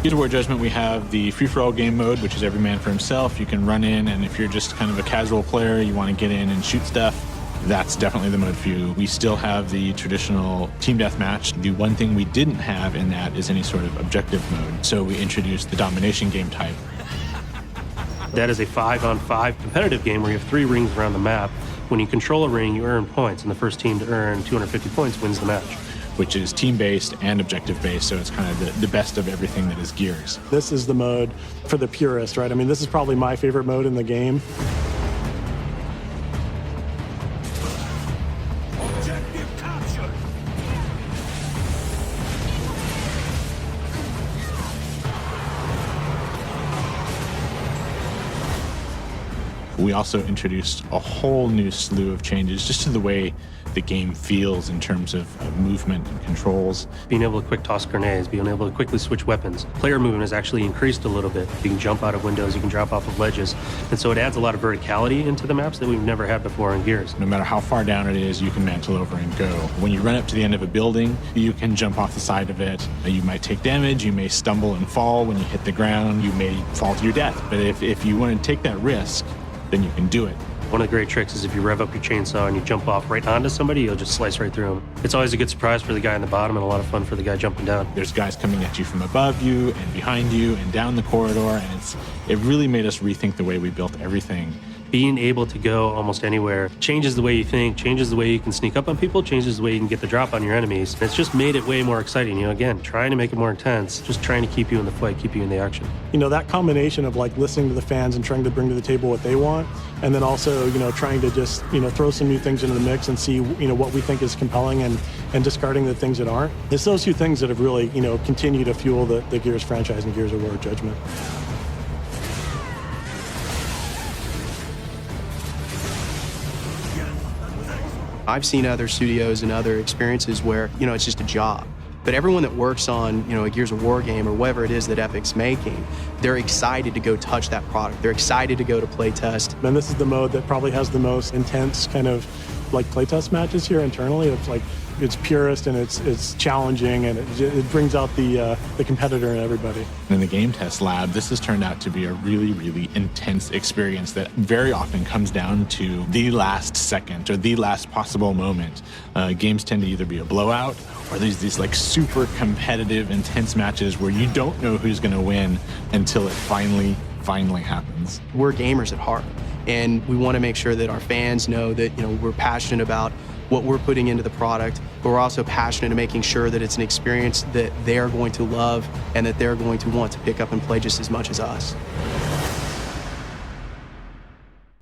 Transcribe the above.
Gears of War Judgment, we have the free-for-all game mode, which is every man for himself. You can run in, and if you're just kind of a casual player, you want to get in and shoot stuff, that's definitely the mode for you. We still have the traditional team deathmatch. The one thing we didn't have in that is any sort of objective mode. So we introduced the domination game type. That is a 5-on-5 competitive game where you have 3 rings around the map. When you control a ring, you earn points, and the first team to earn 250 points wins the match. Which is team-based and objective-based, so it's kind of the best of everything that is Gears. This is the mode for the purist, right? I mean, this is probably my favorite mode in the game. Objective captured. We also introduced a whole new slew of changes just to the way the game feels in terms of movement and controls. Being able to quick toss grenades, being able to quickly switch weapons. Player movement has actually increased a little bit. You can jump out of windows, you can drop off of ledges. And so it adds a lot of verticality into the maps that we've never had before in Gears. No matter how far down it is, you can mantle over and go. When you run up to the end of a building, you can jump off the side of it. You might take damage, you may stumble and fall when you hit the ground, you may fall to your death. But if you want to take that risk, then you can do it. One of the great tricks is if you rev up your chainsaw and you jump off right onto somebody, you'll just slice right through them. It's always a good surprise for the guy on the bottom and a lot of fun for the guy jumping down. There's guys coming at you from above you and behind you and down the corridor, and it really made us rethink the way we built everything. Being able to go almost anywhere changes the way you think, changes the way you can sneak up on people, changes the way you can get the drop on your enemies. And it's just made it way more exciting. You know, again, trying to make it more intense, just trying to keep you in the fight, keep you in the action. You know, that combination of like listening to the fans and trying to bring to the table what they want, and then also, you know, trying to just, you know, throw some new things into the mix and see, you know, what we think is compelling and discarding the things that aren't. It's those two things that have really, you know, continued to fuel the Gears franchise and Gears of War Judgment. I've seen other studios and other experiences where, you know, it's just a job. But everyone that works on, you know, a Gears of War game or whatever it is that Epic's making, they're excited to go touch that product. They're excited to go to playtest. And this is the mode that probably has the most intense kind of like playtest matches here internally. It's like, it's purist and it's challenging, and it brings out the competitor in everybody. In the game test lab, this has turned out to be a really, really intense experience that very often comes down to the last second or the last possible moment. Games tend to either be a blowout or there's these like super competitive, intense matches where you don't know who's going to win until it finally happens. We're gamers at heart, and we want to make sure that our fans know that, you know, we're passionate about what we're putting into the product, but we're also passionate in making sure that it's an experience that they're going to love and that they're going to want to pick up and play just as much as us.